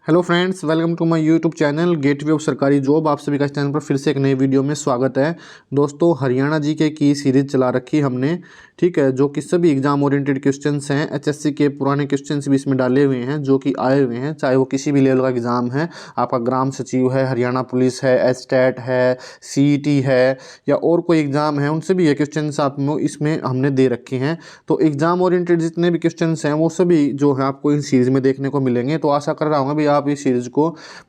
Hello friends, welcome to my YouTube channel gateway of सरकारी job. आप सभी का इस चैनल पर फिर से एक नई वीडियो में स्वागत है। दोस्तों, हरियाणा जीके की सीरीज चला रखी हमने, ठीक है, जो कि सभी एग्जाम ओरिएंटेड क्वेश्चंस हैं। एचएससी के पुराने क्वेश्चंस भी इसमें डाले हुए हैं जो कि आए हुए हैं, चाहे वो किसी भी लेवल का एग्जाम है। आपका ग्राम सचिव है, हरियाणा पुलिस है, एस्टेट है, सीईटी है या और कोई एग्जाम है, उनसे भी ये क्वेश्चन आप इसमें हमने दे रखे हैं। तो एग्जाम ओरिएंटेड जितने भी क्वेश्चन हैं वो सभी जो है आपको इस सीरीज में देखने को मिलेंगे। तो आशा कर रहा हूँ भी आप इस सीरीज को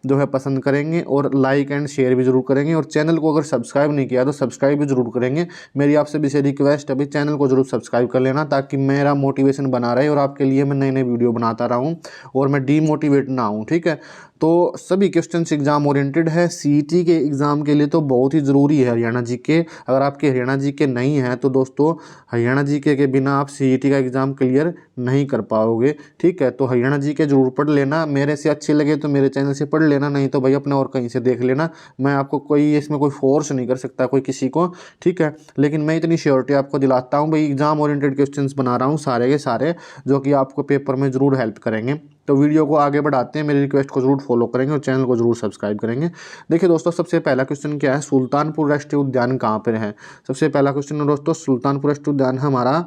जो है पसंद करेंगे और लाइक एंड शेयर भी जरूर करेंगे, और चैनल को अगर सब्सक्राइब नहीं किया तो सब्सक्राइब भी जरूर करेंगे। मेरी आपसे भी से रिक्वेस्ट है, अभी चैनल को जरूर सब्सक्राइब कर लेना ताकि मेरा मोटिवेशन बना रहे और आपके लिए मैं नई नई वीडियो बनाता रहूं और मैं डीमोटिवेट ना हूं, ठीक है। तो सभी क्वेश्चंस एग्जाम ओरिएंटेड है। सीईटी के एग्जाम के लिए तो बहुत ही ज़रूरी है हरियाणा जीके। अगर आपके हरियाणा जीके नहीं है तो दोस्तों, हरियाणा जीके के बिना आप सीईटी का एग्ज़ाम क्लियर नहीं कर पाओगे, ठीक है। तो हरियाणा जीके जरूर पढ़ लेना। मेरे से अच्छे लगे तो मेरे चैनल से पढ़ लेना, नहीं तो भाई अपने और कहीं से देख लेना। मैं आपको कोई इसमें कोई फोर्स नहीं कर सकता कोई किसी को, ठीक है। लेकिन मैं इतनी श्योरिटी आपको दिलाता हूँ भाई, एग्जाम ओरिएंटेड क्वेश्चंस बना रहा हूँ सारे के सारे, जो कि आपको पेपर में ज़रूर हेल्प करेंगे। तो वीडियो को आगे बढ़ाते हैं, मेरी रिक्वेस्ट को जरूर फॉलो करेंगे और चैनल को जरूर सब्सक्राइब करेंगे। देखिए दोस्तों, सबसे पहला क्वेश्चन क्या है, सुल्तानपुर राष्ट्रीय उद्यान कहाँ पर है। सबसे पहला क्वेश्चन है दोस्तों, सुल्तानपुर राष्ट्रीय उद्यान हमारा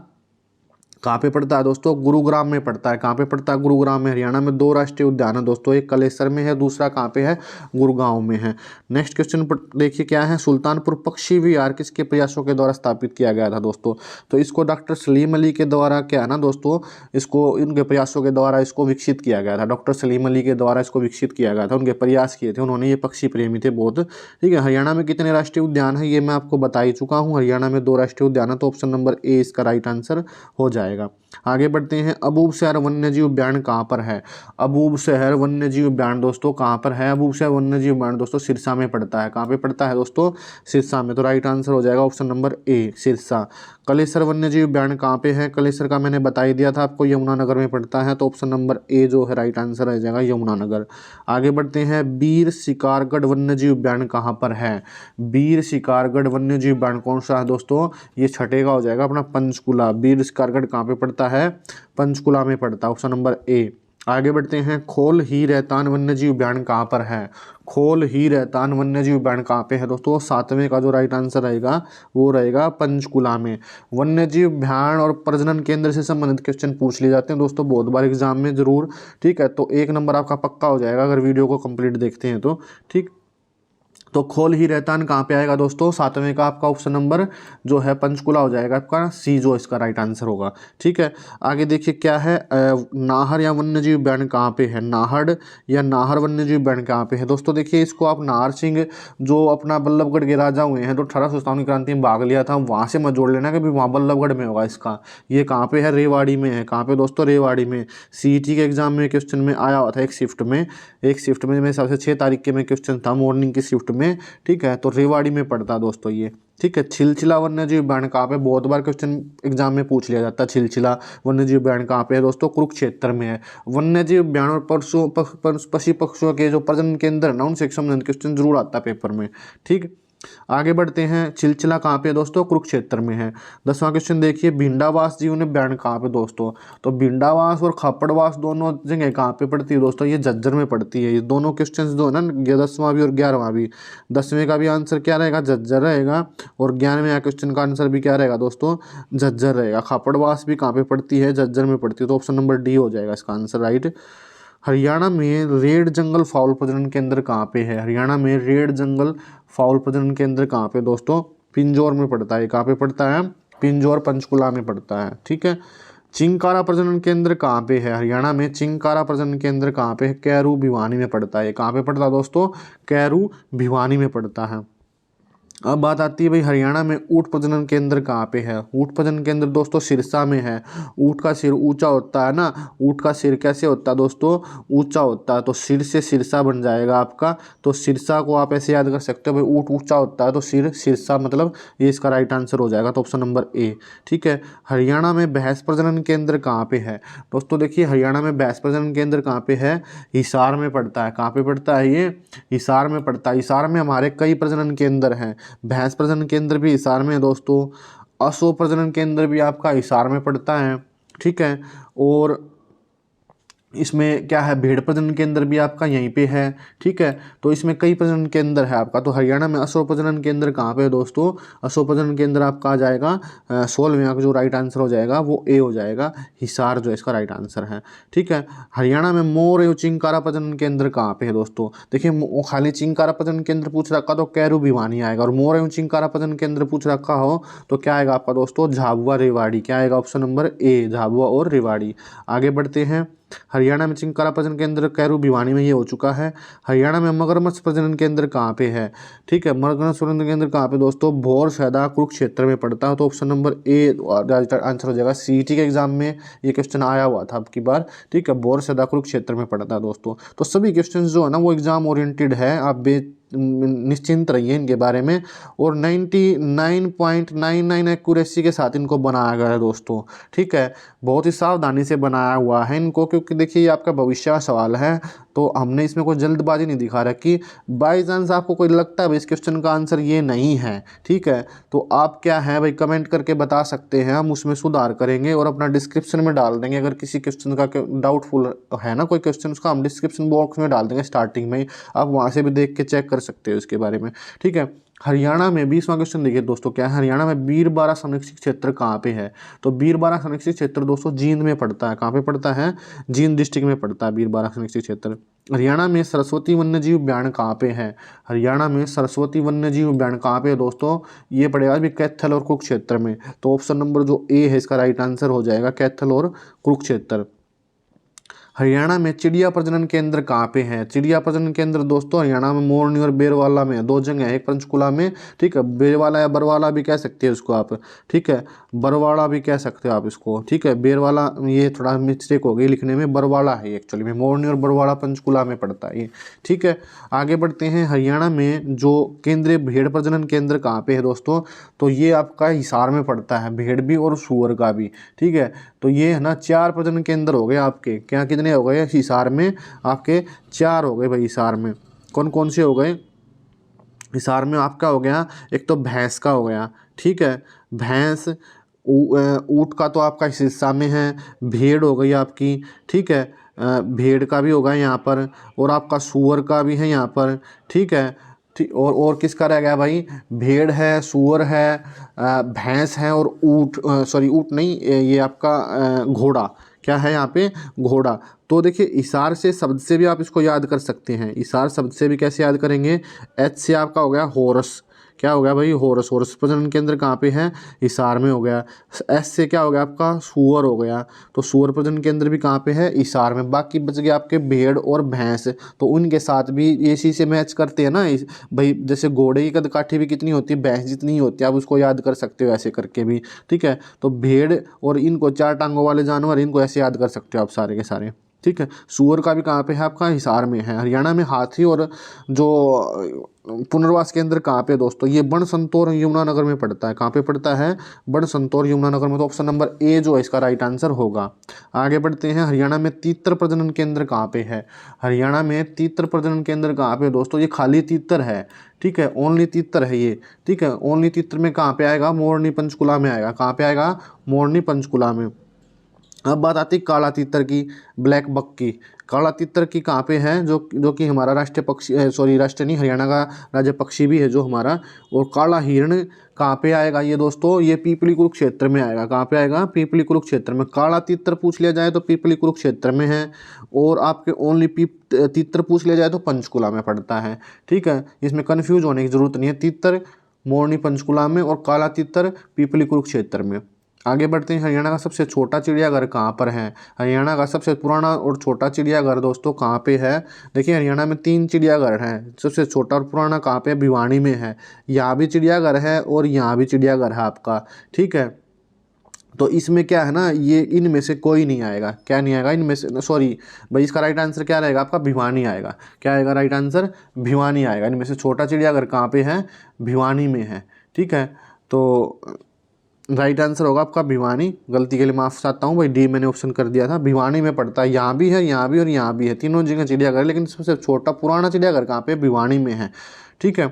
कहाँ पे पड़ता है दोस्तों, गुरुग्राम में पड़ता है। कहाँ पे पड़ता है, गुरुग्राम में। हरियाणा में 2 राष्ट्रीय उद्यान है दोस्तों, एक कलेसर में है, दूसरा कहाँ पे है, गुरुगांव में है। नेक्स्ट क्वेश्चन पर देखिए क्या है, सुल्तानपुर पक्षी विहार किसके प्रयासों के द्वारा स्थापित किया गया था दोस्तों। तो इसको डॉक्टर सलीम अली के द्वारा क्या है ना दोस्तों, इसको इनके प्रयासों के द्वारा इसको विकसित किया गया था। डॉक्टर सलीम अली के द्वारा इसको विकसित किया गया था, उनके प्रयास किए थे उन्होंने। ये पक्षी प्रेमी थे बहुत, ठीक है। हरियाणा में कितने राष्ट्रीय उद्यान है ये मैं आपको बता ही चुका हूँ। हरियाणा में 2 राष्ट्रीय उद्यान है, तो ऑप्शन नंबर ए इसका राइट आंसर हो जाएगा। आगे बढ़ते हैं, अबूब शहर वन्यजीव उद्यान कहाँ पर है। अबूब शहर वन्यजीव उद्यान दोस्तों कहाँ पर है। अबूब शहर वन्यजीव उद्यान दोस्तों सिरसा में पड़ता है। कहाँ पे पड़ता है दोस्तों, सिरसा में। तो राइट आंसर हो जाएगा option number A, Sirsa. Kalesar वन्यजीव उद्यान कहाँ पे है, कलेसर का मैंने बता ही दिया था आपको, यमुनानगर में पड़ता है। तो ऑप्शन नंबर ए जो है राइट आंसर आ जाएगा, यमुनानगर। आगे बढ़ते हैं, बीर शिकारगढ़ वन्यजीव उद्यान कहाँ पर है। बीर शिकारगढ़ वन्यजीव उद्यान कौन सा है दोस्तों, ये छठे का हो जाएगा अपना, पंचकुला। बीर शिकारगढ़ कहाँ पे पड़ता है, पंचकुला में पड़ता है, ऑप्शन नंबर ए। आगे बढ़ते हैं, खोल ही रहतान वन्यजीव उद्यान कहाँ पर है। खोल ही रहतान वन्यजीव उद्यान कहाँ पे है दोस्तों, 7वें का जो राइट आंसर रहेगा वो रहेगा पंचकुला में। वन्यजीव अभ्यारण्य और प्रजनन केंद्र से संबंधित क्वेश्चन पूछ लिए जाते हैं दोस्तों बहुत बार एग्जाम में जरूर, ठीक है। तो 1 नंबर आपका पक्का हो जाएगा अगर वीडियो को कंप्लीट देखते हैं तो, ठीक। तो खोल ही रहतान कहाँ पे आएगा दोस्तों, 7वें का आपका ऑप्शन नंबर जो है पंचकुला हो जाएगा आपका, सी जो इसका राइट आंसर होगा, ठीक है। आगे देखिए क्या है, नाहर या वन्यजीव उद्यान कहाँ पे है। नाहर या नाहर वन्यजीव उद्यान कहाँ पे है दोस्तों, देखिए इसको आप नाहर सिंह जो अपना बल्लभगढ़ के राजा हुए हैं, तो 1857 की क्रांति में भाग लिया था, वहाँ से मत जोड़ लेना कि वहाँ बल्लभगढ़ में होगा इसका। ये कहाँ पे है, रेवाड़ी में है। कहाँ पे दोस्तों, रेवाड़ी में। सीईटी के एग्जाम में क्वेश्चन में आया हुआ था एक शिफ्ट में, मेरे हिसाब से 6 तारीख के में क्वेश्चन था मॉर्निंग की शिफ्ट में, ठीक है। तो रेवाड़ी में पड़ता दोस्तों ये, ठीक है। छिलछिला वन्यजीव उद्यान कहाँ पे, बहुत बार क्वेश्चन एग्जाम में पूछ लिया जाता है। छिलछिला वन्यजीव उद्यान कहाँ पे है दोस्तों, कुरुक्षेत्र में है। वन्यजीव उद्यान और पशु पक्षियों के जो प्रजनन केंद्र है ना, उनसे संबंधित क्वेश्चन जरूर आता है पेपर में, ठीक। आगे बढ़ते हैं, छिलछिला कहाँ पे है दोस्तों, कुरुक्षेत्र में है। 10वां क्वेश्चन देखिए, भिंडावास जीवन उद्यान कहाँ पे दोस्तों। तो भिंडावास और खापड़वास दोनों जगह कहाँ पे पड़ती है दोस्तों, ये झज्जर में पड़ती है। ये दोनों क्वेश्चन जो है ना, 10वां भी और 11वां भी। 10वें का भी आंसर क्या रहेगा, झज्जर रहेगा, और 11वें क्वेश्चन का आंसर भी क्या रहेगा दोस्तों, झज्जर रहेगा। खापड़वास भी कहाँ पे पड़ती है, झज्जर में पड़ती है। तो ऑप्शन नंबर डी हो जाएगा इसका आंसर राइट। हरियाणा में रेड जंगल फाउल प्रजनन केंद्र कहाँ पे है। हरियाणा में रेड जंगल फाउल प्रजनन केंद्र कहाँ पे दोस्तों, पिंजौर में पड़ता है। कहाँ पे पड़ता है, पिंजौर पंचकुला में पड़ता है, ठीक है। चिंकारा प्रजनन केंद्र कहाँ पे है। हरियाणा में चिंकारा प्रजनन केंद्र कहाँ पे है, कैरू भिवानी में पड़ता है। कहाँ पे पड़ता है दोस्तों, कैरू भिवानी में पड़ता है। अब बात आती है भाई, हरियाणा में ऊँट प्रजनन केंद्र कहाँ पे है। ऊँट प्रजनन केंद्र दोस्तों सिरसा में है। ऊँट का सिर ऊंचा होता है ना, ऊँट का सिर कैसे होता है दोस्तों, ऊंचा होता है। तो सिर से सिरसा बन जाएगा आपका। तो सिरसा को आप ऐसे याद कर सकते हो भाई, ऊँट ऊंचा होता है तो सिर सिरसा, मतलब ये इसका राइट आंसर हो जाएगा। तो ऑप्शन नंबर ए, ठीक है। हरियाणा में भैंस प्रजनन केंद्र कहाँ पे है दोस्तों, देखिए हरियाणा में भैंस प्रजनन केंद्र कहाँ पे है, हिसार में पड़ता है। कहाँ पे पड़ता है ये, हिसार में पड़ता है। हिसार में हमारे कई प्रजनन केंद्र हैं। भैंस प्रजनन केंद्र भी हिसार में है दोस्तों। असो प्रजनन केंद्र भी आपका हिसार में पड़ता है, ठीक है। और इसमें क्या है, भेड़ प्रजनन केंद्र भी आपका यहीं पे है। ठीक है, तो इसमें कई प्रजनन केंद्र है आपका। तो हरियाणा में असो प्रजनन केंद्र कहाँ पे है दोस्तों? असो प्रजनन केंद्र आपका आ जाएगा 16वें, जो राइट आंसर हो जाएगा वो ए हो जाएगा, हिसार जो इसका राइट आंसर है। ठीक है, हरियाणा में मोर एवं चिंकारा प्रजनन केंद्र कहाँ पे है दोस्तों? देखिए खाली चिंकारा प्रजनन केंद्र पूछ रखा तो कैरू भिवानी आएगा, और मोर एवं चिंकारा प्रजनन केंद्र पूछ रखा हो तो क्या आएगा आपका दोस्तों? झाबुआ रेवाड़ी। क्या आएगा? ऑप्शन नंबर ए, झाबुआ और रेवाड़ी। आगे बढ़ते हैं। हरियाणा में चिंकारा प्रजनन केंद्र कैरू भिवानी में ये हो चुका है। हरियाणा में मगरमच्छ प्रजनन केंद्र कहाँ पे है? ठीक है, मगरमच्छ प्रजनन केंद्र कहाँ पे दोस्तों? भौरसैदा कुरुक्षेत्र में पड़ता है। तो ऑप्शन नंबर ए आंसर हो जाएगा। सीईटी के एग्जाम में ये क्वेश्चन आया हुआ था अब की बार। ठीक है, भौरसैदा कुरुक्षेत्र में पड़ता है दोस्तों। तो सभी क्वेश्चन जो है ना वो एग्जाम ओरिएंटेड है, आप निश्चिंत रहिए इनके बारे में। और 99.99 एक्यूरेसी के साथ इनको बनाया गया है दोस्तों। ठीक है, बहुत ही सावधानी से बनाया हुआ है इनको, क्योंकि देखिए ये आपका भविष्य का सवाल है, तो हमने इसमें कोई जल्दबाजी नहीं दिखा रखी। बाई चांस आपको कोई लगता है भाई इस क्वेश्चन का आंसर ये नहीं है, ठीक है, तो आप क्या है भाई कमेंट करके बता सकते हैं, हम उसमें सुधार करेंगे और अपना डिस्क्रिप्शन में डाल देंगे। अगर किसी क्वेश्चन का डाउटफुल है ना कोई क्वेश्चन, उसका हम डिस्क्रिप्शन बॉक्स में डाल देंगे स्टार्टिंग में ही, आप वहाँ से भी देख के चेक कर सकते हो इसके बारे में। ठीक है, हरियाणा में 20वां क्वेश्चन देखिए दोस्तों, क्या है हरियाणा में बीरबारा संरक्षित क्षेत्र कहाँ पे है? तो बीरबारा संरक्षित क्षेत्र दोस्तों जींद में पड़ता है। कहाँ पे पड़ता है? जींद डिस्ट्रिक्ट में पड़ता है बीरबारा संरक्षित क्षेत्र। हरियाणा में सरस्वती वन्यजीव उद्यान कहाँ पे है? हरियाणा में सरस्वती वन्यजीव उद्यान कहाँ पे है दोस्तों? ये पड़ेगा भी कैथल और कुरुक्षेत्र में। तो ऑप्शन नंबर जो ए है इसका राइट आंसर हो जाएगा, कैथल और कुरुक्षेत्र। हरियाणा में चिड़िया प्रजनन केंद्र कहाँ पे है? चिड़िया प्रजनन केंद्र दोस्तों हरियाणा में मोरनी और बेरवाला में, दो जगह है, एक पंचकुला में, ठीक है, बेरवाला या बरवाला भी कह सकते हैं उसको आप, ठीक है, बरवाड़ा भी कह सकते हो आप इसको, ठीक है, बेरवाला ये थोड़ा मिस्टेक हो गई लिखने में, बरवाला है एक्चुअली में, मोरनी और बरवाड़ा पंचकुला में पड़ता है ये। ठीक है, आगे बढ़ते हैं। हरियाणा में जो केंद्रीय भेड़ प्रजनन केंद्र कहाँ पे है दोस्तों? तो ये आपका हिसार में पड़ता है, भेड़ भी और सूअर का भी। ठीक है, तो ये है ना 4 प्रजनन केंद्र हो गए आपके, क्या कितने हो गए हिसार में? आपके 4 हो गए भाई हिसार में। कौन कौन से हो गए हिसार में? आपका हो गया एक तो भैंस का हो गया, ठीक है, भैंस, ऊँट का तो आपका इस हिस्सा में है, भेड़ हो गई आपकी, ठीक है, भेड़ का भी होगा यहाँ पर, और आपका सूअर का भी है यहाँ पर, ठीक है, ठीक, और किसका रह गया भाई? भेड़ है, सूअर है, भैंस है, और ऊँट, सॉरी ऊँट नहीं, ये आपका घोड़ा, क्या है यहाँ पे? घोड़ा। तो देखिए इसार से शब्द से भी आप इसको याद कर सकते हैं। इसार शब्द से भी कैसे याद करेंगे? एच से आपका हो गया हॉर्स, क्या हो गया भाई? हॉर्स। हॉर्स प्रजनन केंद्र कहाँ पे है? हिसार में हो गया। एस से क्या हो गया आपका? सूअर हो गया, तो सूअर प्रजनन केंद्र भी कहाँ पे है? हिसार में। बाकी बच गए आपके भेड़ और भैंस, तो उनके साथ भी इसी से मैच करते हैं ना भाई। जैसे घोड़े की कदकाठी भी कितनी होती है? भैंस जितनी ही होती है, आप उसको याद कर सकते हो ऐसे करके भी। ठीक है, तो भेड़ और इनको 4 टांगों वाले जानवर, इनको ऐसे याद कर सकते हो आप सारे के सारे। ठीक है, सूअर का भी कहाँ पे है? आपका हिसार में है। हरियाणा में हाथी और जो पुनर्वास केंद्र कहाँ पे दोस्तों? ये बणसंतोर यमुनानगर में पड़ता है। कहाँ पे पड़ता है? बणसंतोर यमुनानगर में। तो ऑप्शन नंबर ए जो है इसका राइट आंसर होगा। आगे बढ़ते हैं। हरियाणा में तीतर प्रजनन केंद्र कहाँ पे है? हरियाणा में तीतर प्रजनन केंद्र कहाँ पे दोस्तों? ये खाली तीतर है, ठीक है, ओनली तीतर है ये। ठीक है, ओनली तीतर में कहाँ पे आएगा? मोरनी पंचकुला में आएगा। कहाँ पे आएगा? मोरनी पंचकुला में। अब बात आती काला तीतर की, ब्लैक बक की। काला तीतर की कहाँ पे है? जो कि हमारा राष्ट्रीय पक्षी है, सॉरी राष्ट्रीय नहीं, हरियाणा का राज्य पक्षी भी है जो हमारा। और काला हिरण कहाँ पे आएगा ये दोस्तों? ये पीपली कुरुक्षेत्र में आएगा। कहाँ पे आएगा? पीपली कुरुक्षेत्र में। काला तीतर पूछ लिया जाए तो पीपली कुरुक्षेत्र में है, और आपके ओनली तीतर पूछ लिया जाए तो पंचकुला में पड़ता है। ठीक है, इसमें कन्फ्यूज होने की जरूरत नहीं है। तीतर मोरनी पंचकुला में और काला तीतर पीपली कुरुक्षेत्र में। आगे बढ़ते हैं। हरियाणा का सबसे छोटा चिड़ियाघर कहाँ पर है? हरियाणा का सबसे पुराना और छोटा चिड़ियाघर दोस्तों कहाँ पे है? देखिए हरियाणा में 3 चिड़ियाघर हैं। सबसे छोटा और पुराना कहाँ पे? भिवानी में है। यहाँ भी चिड़ियाघर है और यहाँ भी चिड़ियाघर है आपका। ठीक है, तो इसमें क्या है ना, ये इनमें से कोई नहीं आएगा। क्या नहीं आएगा इनमें से? सॉरी भाई, इसका राइट आंसर क्या रहेगा आपका? भिवानी आएगा। क्या आएगा राइट आंसर? भिवानी आएगा। इनमें से छोटा चिड़ियाघर कहाँ पे है? भिवानी में है। ठीक है, तो राइट आंसर होगा आपका भिवानी। गलती के लिए माफ़ चाहता हूँ भाई, डी मैंने ऑप्शन कर दिया था। भिवानी में पड़ता है। यहाँ भी है, यहाँ भी और यहाँ भी है, तीनों जगह चिड़ियाघर, लेकिन सबसे छोटा पुराना चिड़ियाघर कहाँ पे? भिवानी में है। ठीक है,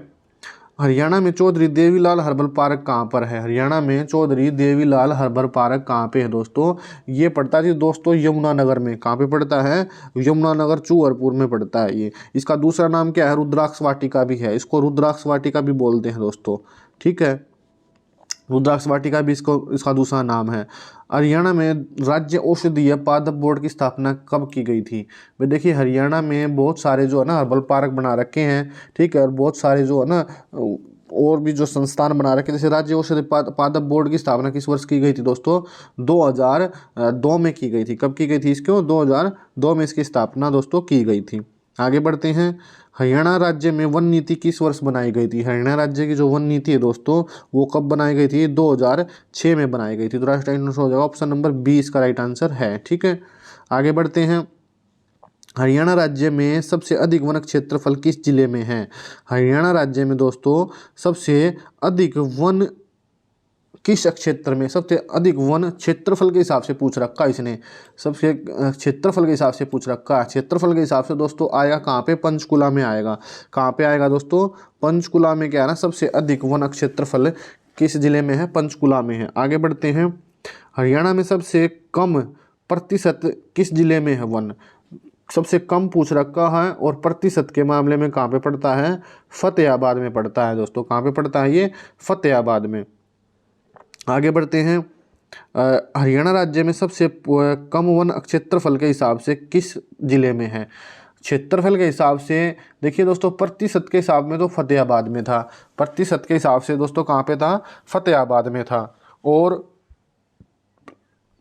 हरियाणा में चौधरी देवीलाल हर्बल पार्क कहाँ पर है? हरियाणा में चौधरी देवीलाल हर्बल पार्क कहाँ पे है दोस्तों? ये पड़ता है जी दोस्तों यमुनानगर में। कहाँ पे पड़ता है? यमुनानगर चूहरपुर में पड़ता है ये। इसका दूसरा नाम क्या है? रुद्राक्ष वाटिका भी है, इसको रुद्राक्ष वाटिका भी बोलते हैं दोस्तों, ठीक है। रुद्राक्ष वाटिका भी इसका दूसरा नाम है। हरियाणा में राज्य औषधीय पादप बोर्ड की स्थापना कब की गई थी? भाई देखिए हरियाणा में बहुत सारे जो है ना हर्बल पार्क बना रखे हैं, ठीक है, और बहुत सारे जो है ना और भी जो संस्थान बना रखे हैं। जैसे राज्य औषधि पादप बोर्ड की स्थापना किस वर्ष की गई थी दोस्तों? 2002 में की गई थी। कब की गई थी इसको? 2002 में इसकी स्थापना दोस्तों की गई थी। आगे बढ़ते हैं। हरियाणा राज्य में वन नीति किस वर्ष बनाई गई थी? हरियाणा राज्य की जो वन नीति है दोस्तों वो कब बनाई गई थी? 2006 में बनाई गई थी। तो राष्ट्रीय हो जाएगा ऑप्शन नंबर बी इसका राइट आंसर है, ठीक है। आगे बढ़ते हैं। हरियाणा राज्य में सबसे अधिक वन क्षेत्रफल किस जिले में है? हरियाणा राज्य में दोस्तों सबसे अधिक वन किस क्षेत्र में, सबसे अधिक वन क्षेत्रफल के हिसाब से पूछ रखा इसने, सबसे क्षेत्रफल के हिसाब से पूछ रखा। क्षेत्रफल के हिसाब से दोस्तों आएगा कहाँ पे? पंचकुला में आएगा। कहाँ पे आएगा दोस्तों? पंचकुला में क्या है ना, सबसे अधिक वन क्षेत्रफल किस जिले में है? पंचकुला में है। आगे बढ़ते हैं। हरियाणा में सबसे कम प्रतिशत किस जिले में है वन? सबसे कम पूछ रखा है और प्रतिशत के मामले में कहाँ पे पड़ता है? फतेहाबाद में पड़ता है दोस्तों। कहाँ पे पड़ता है ये? फतेहाबाद में। आगे बढ़ते हैं। हरियाणा राज्य में सबसे कम वन क्षेत्रफल के हिसाब से किस जिले में है? क्षेत्रफल के हिसाब से देखिए दोस्तों, प्रतिशत के हिसाब में तो फतेहाबाद में था, प्रतिशत के हिसाब से दोस्तों कहाँ पे था? फतेहाबाद में था। और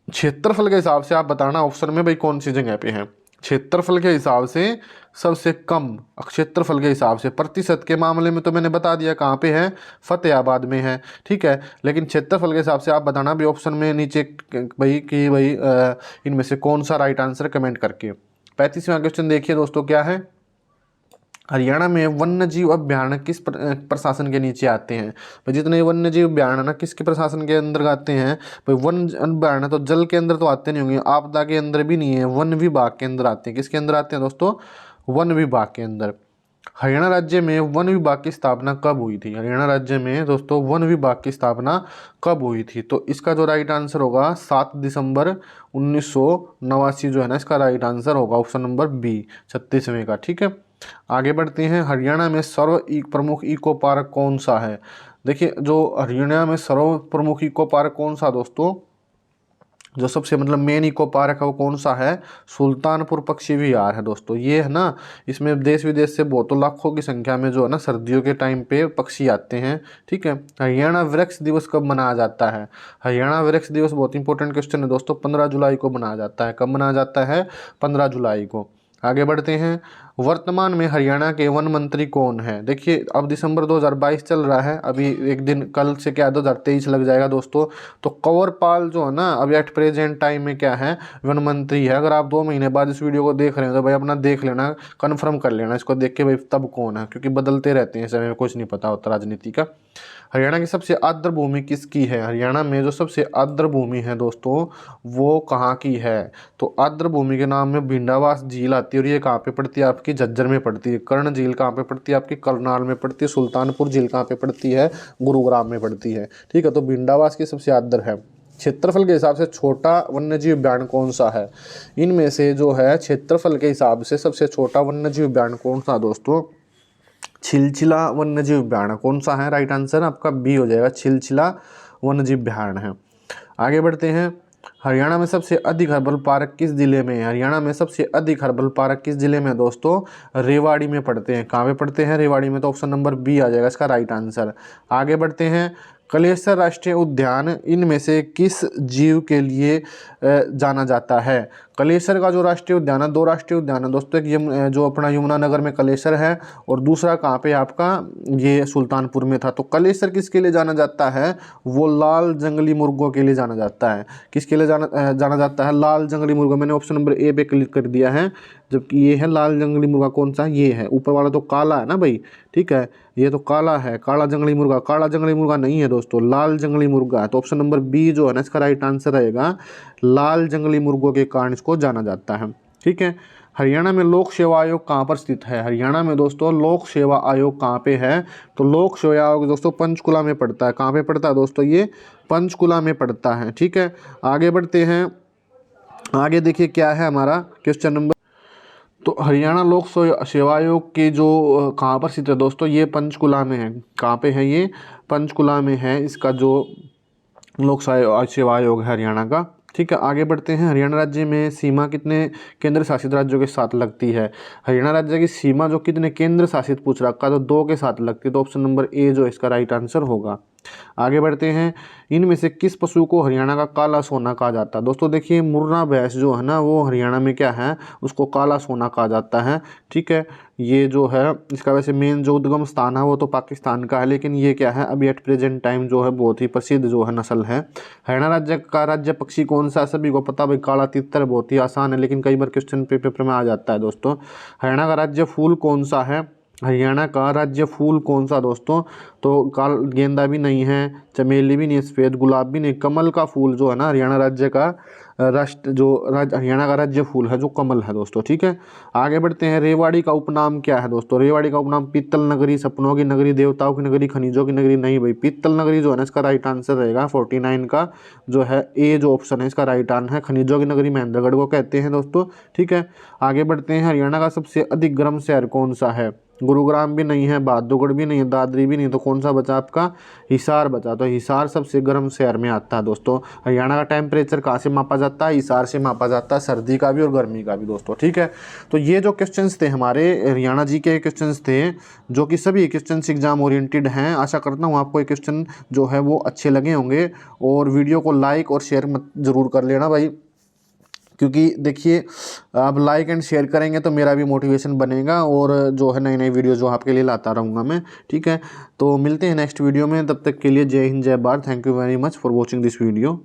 क्षेत्रफल के हिसाब से आप बताना ऑप्शन में भाई कौन सी जगह पे है। क्षेत्रफल के हिसाब से सबसे कम क्षेत्रफल के हिसाब से, प्रतिशत के मामले में तो मैंने बता दिया कहाँ पे है? फतेहाबाद में है, ठीक है। लेकिन क्षेत्रफल के हिसाब से आप बताना भी ऑप्शन में नीचे भाई कि भाई इनमें से कौन सा राइट आंसर कमेंट करके। 35वां क्वेश्चन देखिए दोस्तों क्या है। हरियाणा में वन्य जीव अभ्यारण्य किस प्रशासन के नीचे आते हैं? भाई जितने वन्य जीव अभ्यारण्य ना किसके प्रशासन के अंदर आते हैं? भाई वन अभ्यारण्य तो जल के अंदर तो आते नहीं होंगे, आपदा के अंदर भी नहीं है, वन विभाग के अंदर आते हैं। किसके अंदर आते हैं दोस्तों? वन विभाग के अंदर। हरियाणा राज्य में वन विभाग की स्थापना कब हुई थी? हरियाणा राज्य में दोस्तों वन विभाग की स्थापना कब हुई थी? तो इसका जो राइट आंसर होगा 7 दिसंबर 1989 जो है ना, इसका राइट आंसर होगा ऑप्शन नंबर बी 36वें का, ठीक है। आगे बढ़ते हैं। हरियाणा में सर्व प्रमुख इको पार्क कौन सा है? देखिए जो हरियाणा में सर्व प्रमुख इको पार्क कौन सा दोस्तों, जो सबसे मतलब मेन इको पार्क है वो कौन सा है? सुल्तानपुर पक्षी विहार है दोस्तों। ये है ना, इसमें देश विदेश से बहुतों लाखों की संख्या में जो है ना सर्दियों के टाइम पे पक्षी आते हैं, ठीक है। हरियाणा वृक्ष दिवस कब मनाया जाता है? हरियाणा वृक्ष दिवस बहुत इंपॉर्टेंट क्वेश्चन है दोस्तों, 15 जुलाई को मनाया जाता है। कब मनाया जाता है? 15 जुलाई को। आगे बढ़ते हैं। वर्तमान में हरियाणा के वन मंत्री कौन है? देखिए अब दिसंबर 2022 चल रहा है, अभी एक दिन कल से क्या 2023 लग जाएगा दोस्तों। तो कंवरपाल जो है ना अभी एट प्रेजेंट टाइम में क्या है? वन मंत्री है। अगर आप 2 महीने बाद इस वीडियो को देख रहे हैं तो भाई अपना देख लेना, कन्फर्म कर लेना इसको देख के भाई तब कौन है, क्योंकि बदलते रहते हैं समय में, कुछ नहीं पता होता राजनीति का। हरियाणा की सबसे आर्द्र भूमि किसकी है? हरियाणा में जो सबसे आर्द्र भूमि है दोस्तों वो कहाँ की है? तो आर्द्र भूमि के नाम में भिंडावास झील आती है और ये कहाँ पे पड़ती है? आपकी झज्जर में पड़ती है। कर्ण झील कहाँ पे पड़ती है? आपकी करनाल में पड़ती है। सुल्तानपुर झील कहाँ पे पड़ती है? गुरुग्राम में पड़ती है, ठीक है। तो भिंडावास की सबसे आर्द्र है। क्षेत्रफल के हिसाब से छोटा वन्यजीव उद्यान कौन सा है? इनमें से जो है क्षेत्रफल के हिसाब से सबसे छोटा वन्यजीव उद्यान कौन सा दोस्तों? छिलछिला वन्यजीव अभ्यारण्य। कौन सा है? राइट आंसर आपका बी हो जाएगा, छिलछिला वन्यजीव अभ्यारण्य है। आगे बढ़ते हैं। हरियाणा में सबसे अधिक हर्बल पार्क किस जिले में है? हरियाणा में सबसे अधिक हर्बल पार्क किस जिले में है दोस्तों? रेवाड़ी में पड़ते हैं। कहाँ पे पड़ते हैं? रेवाड़ी में। तो ऑप्शन नंबर बी आ जाएगा इसका राइट आंसर। आगे बढ़ते हैं। कलेसर राष्ट्रीय उद्यान इनमें से किस जीव के लिए जाना जाता है? कलेसर का जो राष्ट्रीय उद्यान है, 2 राष्ट्रीय उद्यान है दोस्तों, एक जो अपना यमुनानगर में कलेसर है और दूसरा कहाँ पे आपका ये सुल्तानपुर में था। तो कलेसर किसके लिए जाना जाता है? वो लाल जंगली मुर्गों के लिए जाना जाता है। किसके लिए जाना जाता है? लाल जंगली मुर्गा। मैंने ऑप्शन नंबर ए पे क्लिक कर दिया है, जबकि ये है लाल जंगली मुर्गा। कौन सा? ये है। ऊपर वाला तो काला है ना भाई, ठीक है, ये तो काला है, काला जंगली मुर्गा। काला जंगली मुर्गा नहीं है दोस्तों, लाल जंगली मुर्गा है। तो ऑप्शन नंबर बी जो है ना इसका राइट आंसर रहेगा, लाल जंगली मुर्गों के कारण इसको जाना जाता है, ठीक है। हरियाणा में लोक सेवा आयोग कहाँ पर स्थित है? हरियाणा में दोस्तों लोक सेवा आयोग कहाँ पे है? तो लोक सेवा आयोग दोस्तों पंचकुला में पड़ता है। कहाँ पे पड़ता है दोस्तों? ये पंचकुला में पड़ता है। ठीक है, आगे बढ़ते हैं। आगे देखिए क्या है हमारा क्वेश्चन नंबर। तो हरियाणा लोक सेवा आयोग के जो कहाँ पर स्थित है दोस्तों? ये पंचकुला में है। कहाँ पे है? ये पंचकुला में है इसका जो लोक सेवा आयोग है हरियाणा का। ठीक है, आगे बढ़ते हैं। हरियाणा राज्य में सीमा कितने केंद्र शासित राज्यों के साथ लगती है? हरियाणा राज्य की सीमा जो कितने केंद्र शासित पूछ रखा, तो 2 के साथ लगती है। तो ऑप्शन नंबर ए जो इसका राइट आंसर होगा। आगे बढ़ते हैं। इनमें से किस पशु को हरियाणा का काला सोना कहा जाता है? दोस्तों देखिए, मुर्रा भैंस जो है ना, वो हरियाणा में क्या है, उसको काला सोना कहा जाता है। ठीक है, ये जो है इसका वैसे मेन जो उद्गम स्थान है वो तो पाकिस्तान का है, लेकिन ये क्या है अभी एट प्रेजेंट टाइम जो है बहुत ही प्रसिद्ध जो है नस्ल है। हरियाणा राज्य का राज्य पक्षी कौन सा? सभी को पता भाई, काला तितर। बहुत ही आसान है, लेकिन कई बार क्वेश्चन पेपर में आ जाता है दोस्तों। हरियाणा का राज्य फूल कौन सा है? हरियाणा का राज्य फूल कौन सा दोस्तों? तो काल गेंदा भी नहीं है, चमेली भी नहीं, सफ़ेद गुलाब भी नहीं, कमल का फूल जो है ना हरियाणा राज्य का हरियाणा का राज्य फूल है जो कमल है दोस्तों। ठीक है, आगे बढ़ते हैं। रेवाड़ी का उपनाम क्या है दोस्तों? रेवाड़ी का उपनाम पीतल नगरी, सपनों की नगरी, देवताओं की नगरी, खनिजों की नगरी। नहीं भाई, पीतल नगरी जो है ना इसका राइट आंसर रहेगा 49 का जो है ए जो ऑप्शन है इसका राइट आंसर है। खनिजों की नगरी महेंद्रगढ़ को कहते हैं दोस्तों। ठीक है, आगे बढ़ते हैं। हरियाणा का सबसे अधिक गर्म शहर कौन सा है? गुरुग्राम भी नहीं है, बहादुरगढ़ भी नहीं है, दादरी भी नहीं, तो कौन सा बचा आपका? हिसार बचा। तो हिसार सबसे गर्म शहर में आता है दोस्तों। हरियाणा का टेम्परेचर कहाँ से मापा जाता है? हिसार से मापा जाता है, सर्दी का भी और गर्मी का भी दोस्तों। ठीक है, तो ये जो क्वेश्चंस थे हमारे हरियाणा जी के क्वेश्चंस थे, जो कि सभी क्वेश्चंस एग्जाम ओरिएंटेड हैं। आशा करता हूँ आपको ये क्वेश्चन जो है वो अच्छे लगे होंगे, और वीडियो को लाइक और शेयर मत ज़रूर कर लेना भाई, क्योंकि देखिए आप लाइक एंड शेयर करेंगे तो मेरा भी मोटिवेशन बनेगा, और जो है नई नई वीडियो जो आपके लिए लाता रहूँगा मैं। ठीक है, तो मिलते हैं नेक्स्ट वीडियो में, तब तक के लिए जय हिंद जय Bharat. Thank you very much for watching this video.